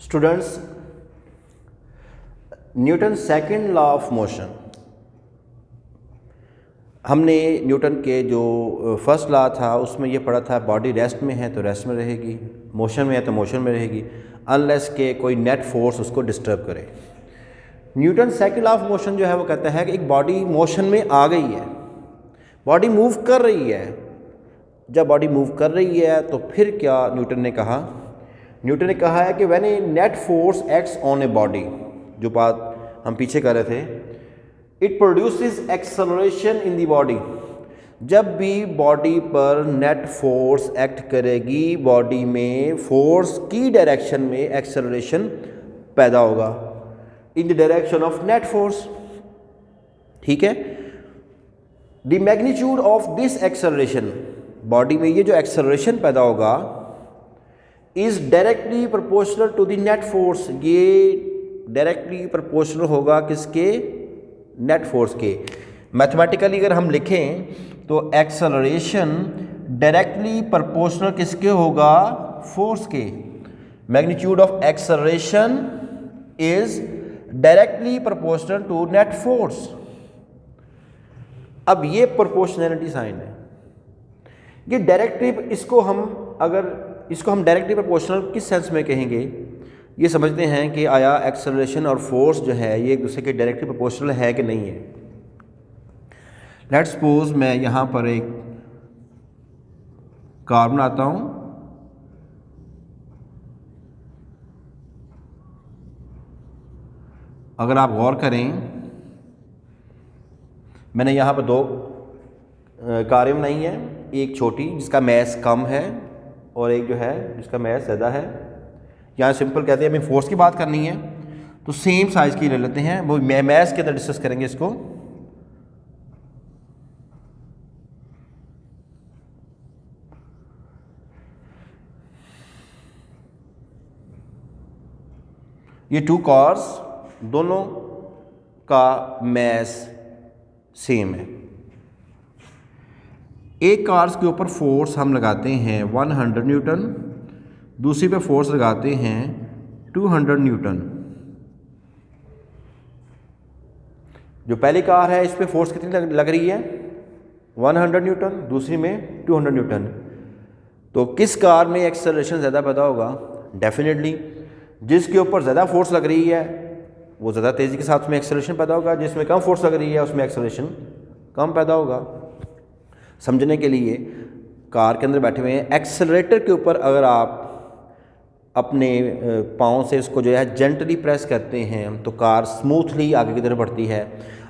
Students, Newton second law of motion, हमने Newton के जो फर्स्ट लॉ था उसमें ये पढ़ा था बॉडी रेस्ट में है तो रेस्ट में रहेगी, मोशन में है तो मोशन में रहेगी, अनलेस के कोई नेट फोर्स उसको डिस्टर्ब करे। Newton second law of motion जो है वो कहता है कि एक बॉडी मोशन में आ गई है, बॉडी मूव कर रही है। जब बॉडी मूव कर रही है तो फिर क्या न्यूटन ने कहा? न्यूटन ने कहा है कि when a net force acts on a body, जो बात हम पीछे कर रहे थे, it produces acceleration in the body. जब भी बॉडी पर नेट फोर्स एक्ट करेगी, बॉडी में फोर्स की डायरेक्शन में एक्सेलरेशन पैदा होगा, in the direction of net force. ठीक है, the magnitude of this acceleration, body में ये जो एक्सेलरेशन पैदा होगा, is directly proportional to the net force. ये डायरेक्टली प्रोपोर्शनल होगा किसके? नेट फोर्स के। मैथमेटिकली अगर हम लिखें तो एक्सेलरेशन डायरेक्टली प्रोपोर्शनल किसके होगा? फोर्स के। Magnitude of acceleration is directly proportional to net force. अब ये प्रोपोर्शनैलिटी साइन है, ये डायरेक्टली, इसको हम डायरेक्टली प्रोपोर्शनल किस सेंस में कहेंगे? ये समझते हैं कि आया एक्सेलरेशन और फोर्स जो है ये एक दूसरे के डायरेक्टली प्रोपोर्शनल है कि नहीं है। लेट्स सपोज मैं यहाँ पर एक कार बनाता हूँ, अगर आप गौर करें मैंने यहाँ पर दो कारें बनाई हैं, एक छोटी जिसका मैस कम है और एक जो है जिसका मैस ज़्यादा है। यहाँ सिंपल कहते हैं हमें फोर्स की बात करनी है तो सेम साइज़ की ले लेते हैं, वो मैस के अंदर डिस्कस करेंगे इसको। ये टू कार्स, दोनों का मैस सेम है। एक कार्स के ऊपर फोर्स हम लगाते हैं 100 न्यूटन, दूसरी पे फोर्स लगाते हैं 200 न्यूटन। जो पहली कार है इस पे फोर्स कितनी लग रही है? 100 न्यूटन, दूसरी में 200 न्यूटन। तो किस कार में एक्सेलरेशन ज़्यादा पैदा होगा? डेफिनेटली जिसके ऊपर ज़्यादा फोर्स लग रही है वो ज़्यादा तेज़ी के साथ उसमें एक्सेलरेशन पैदा होगा, जिसमें कम फोर्स लग रही है उसमें एक्सेलरेशन कम पैदा होगा। समझने के लिए, कार के अंदर बैठे हुए हैं, एक्सेलरेटर के ऊपर अगर आप अपने पाँव से इसको जो है जेंटली प्रेस करते हैं तो कार स्मूथली आगे की तरफ बढ़ती है।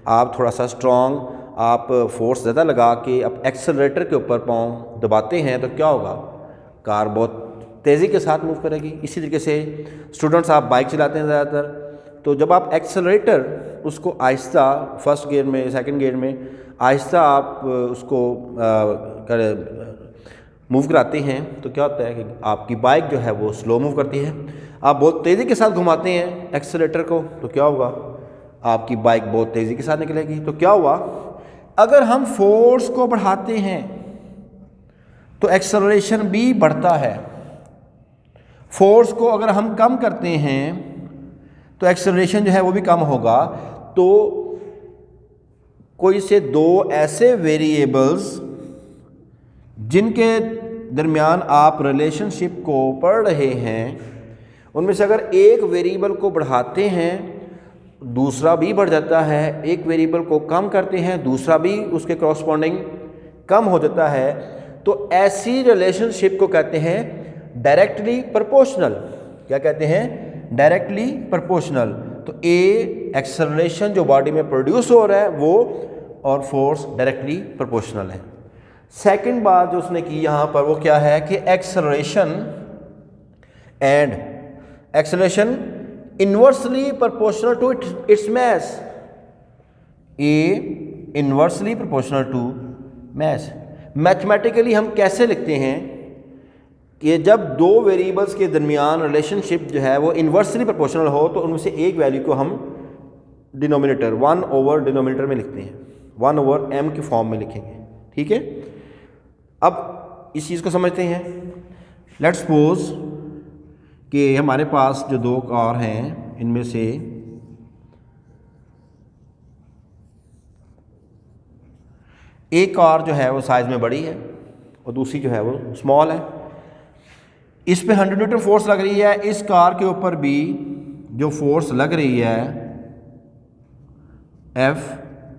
आप थोड़ा सा स्ट्रॉन्ग, आप फोर्स ज़्यादा लगा के अब एक्सेलरेटर के ऊपर पाँव दबाते हैं तो क्या होगा? कार बहुत तेज़ी के साथ मूव करेगी। इसी तरीके से स्टूडेंट्स, आप बाइक चलाते हैं ज़्यादातर, तो जब आप एक्सेलरेटर उसको आहिस्ता, फर्स्ट गियर में, सेकंड गियर में आहिस्ता आप उसको मूव कराते हैं तो क्या होता है कि आपकी बाइक जो है वो स्लो मूव करती है। आप बहुत तेज़ी के साथ घुमाते हैं एक्सेलरेटर को तो क्या होगा? आपकी बाइक बहुत तेज़ी के साथ निकलेगी। तो क्या हुआ? अगर हम फोर्स को बढ़ाते हैं तो एक्सेलरेशन भी बढ़ता है। फोर्स को अगर हम कम करते हैं तो एक्सेलरेशन जो है वो भी कम होगा। तो कोई से दो ऐसे वेरिएबल्स जिनके दरमियान आप रिलेशनशिप को पढ़ रहे हैं, उनमें से अगर एक वेरिएबल को बढ़ाते हैं दूसरा भी बढ़ जाता है, एक वेरिएबल को कम करते हैं दूसरा भी उसके कॉरस्पॉन्डिंग कम हो जाता है, तो ऐसी रिलेशनशिप को कहते हैं डायरेक्टली प्रोपोर्शनल। क्या कहते हैं? Directly proportional. तो ए एक्सेलरेशन जो बॉडी में प्रोड्यूस हो रहा है वो, और फोर्स डायरेक्टली प्रोपोर्शनल है। सेकंड बात जो उसने की यहाँ पर वो क्या है कि acceleration and acceleration inversely proportional to its mass. A inversely proportional to mass. Mathematically हम कैसे लिखते हैं कि जब दो वेरिएबल्स के दरमियान रिलेशनशिप जो है वो इन्वर्सली प्रोपोर्शनल हो तो उनमें से एक वैल्यू को हम डिनोमिनेटर 1/डिनोमिनेटर में लिखते हैं, 1/m की फॉर्म में लिखेंगे। ठीक है, अब इस चीज़ को समझते हैं। लेट्स सपोज कि हमारे पास जो दो कार हैं इनमें से एक कार जो है वो साइज़ में बड़ी है और दूसरी जो है वो स्मॉल है। इस पे 100 न्यूटन फोर्स लग रही है, इस कार के ऊपर भी जो फोर्स लग रही है F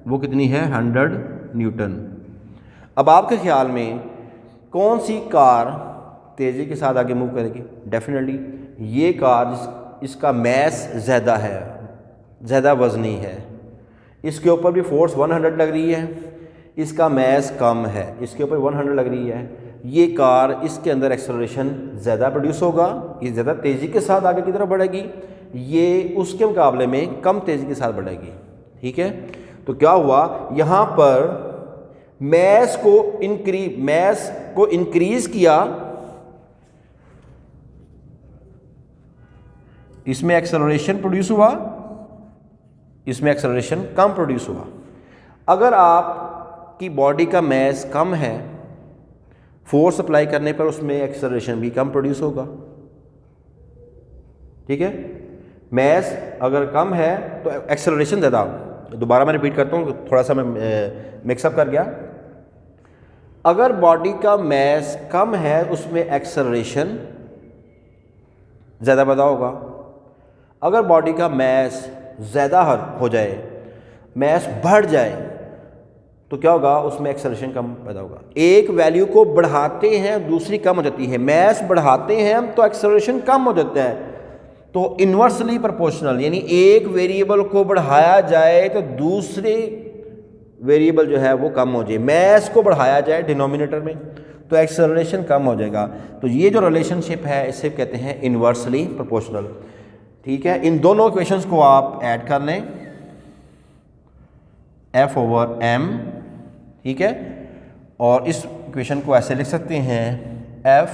वो कितनी है 100 न्यूटन। अब आपके ख्याल में कौन सी कार तेज़ी के साथ आगे मूव करेगी? डेफिनेटली ये कार इसका मैस ज़्यादा है, ज़्यादा वज़नी है, इसके ऊपर भी फोर्स 100 लग रही है, इसका मैस कम है, इसके ऊपर 100 लग रही है। ये कार इसके अंदर एक्सेलरेशन ज़्यादा प्रोड्यूस होगा, ये ज़्यादा तेज़ी के साथ आगे की तरफ बढ़ेगी, ये उसके मुकाबले में कम तेज़ी के साथ बढ़ेगी। ठीक है, तो क्या हुआ यहाँ पर मैस को इंक्रीज किया, इसमें एक्सेलरेशन प्रोड्यूस हुआ, इसमें एक्सेलरेशन कम प्रोड्यूस हुआ। अगर आपकी बॉडी का मैस कम है, फोर्स अप्लाई करने पर उसमें एक्सेलरेशन भी कम प्रोड्यूस होगा। ठीक है, मैस अगर कम है तो एक्सेलरेशन ज़्यादा। दोबारा मैं रिपीट करता हूँ, थोड़ा सा मैं मिक्सअप कर गया। अगर बॉडी का मैस कम है उसमें एक्सेलरेशन ज़्यादा पैदा होगा। अगर बॉडी का मैस ज़्यादा हो जाए, मैस बढ़ जाए, तो क्या होगा, उसमें एक्सेलरेशन कम पैदा होगा। एक वैल्यू को बढ़ाते हैं दूसरी कम हो जाती है, मैस बढ़ाते हैं हम तो एक्सेलरेशन कम हो जाता है। तो इन्वर्सली प्रोपोर्शनल, यानी एक वेरिएबल को बढ़ाया जाए तो दूसरे वेरिएबल जो है वो कम हो जाए। मैस को बढ़ाया जाए डिनोमिनेटर में तो एक्सेलरेशन कम हो जाएगा। तो ये जो रिलेशनशिप है इसे कहते हैं इन्वर्सली प्रोपोर्शनल। ठीक है, इन दोनों इक्वेशंस को आप ऐड कर लें, F/m। ठीक है, और इस इक्वेशन को ऐसे लिख सकते हैं F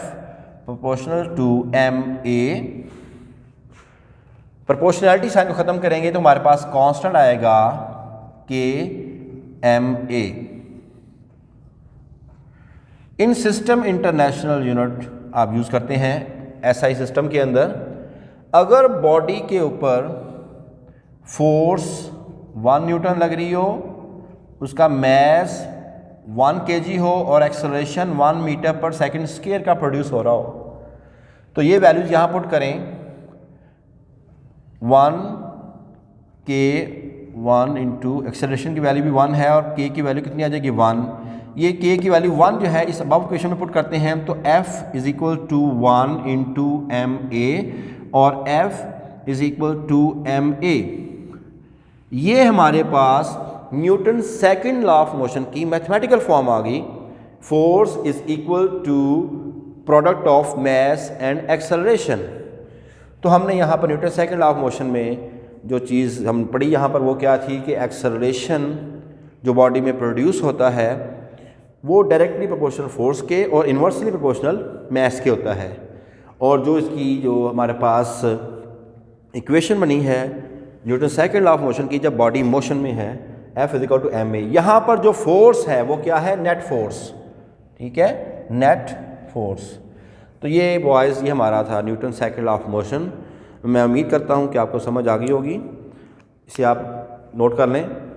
proportional to ma। Proportionality sign को ख़त्म करेंगे तो हमारे पास कांस्टेंट आएगा Kma। In system international unit आप यूज़ करते हैं SI सिस्टम के अंदर। अगर बॉडी के ऊपर फोर्स 1 न्यूटन लग रही हो, उसका मैस 1 kg हो और एक्सेलरेशन 1 मीटर पर सेकंड स्क्वायर का प्रोड्यूस हो रहा हो, तो ये वैल्यूज यहाँ पुट करें। 1 K1 इंटू एक्सेलरेशन की वैल्यू भी 1 है और K की वैल्यू कितनी आ जाएगी 1। ये K की वैल्यू 1 जो है इस अबव इक्वेशन में पुट करते हैं तो F is equal to 1 into ma और F is equal to ma। ये हमारे पास Newton second law of motion की मैथमेटिकल फॉर्म आ गई। Force is equal to product of mass and acceleration. तो हमने यहाँ पर Newton second law of motion में जो चीज़ हम पढ़ी यहाँ पर वो क्या थी कि एक्सेलरेशन जो बॉडी में प्रोड्यूस होता है वो डायरेक्टली प्रोपोर्शनल फोर्स के और इन्वर्सली प्रोपोर्शनल मैस के होता है। और जो इसकी जो हमारे पास इक्वेशन बनी है Newton second law of motion की, जब बॉडी मोशन में है F is equal to ma, यहाँ पर जो फोर्स है वो क्या है, नेट फोर्स। ठीक है, नेट फोर्स। तो ये बॉयज़ ये हमारा था Newton second law of motion. मैं उम्मीद करता हूँ कि आपको समझ आ गई होगी, इसे आप नोट कर लें।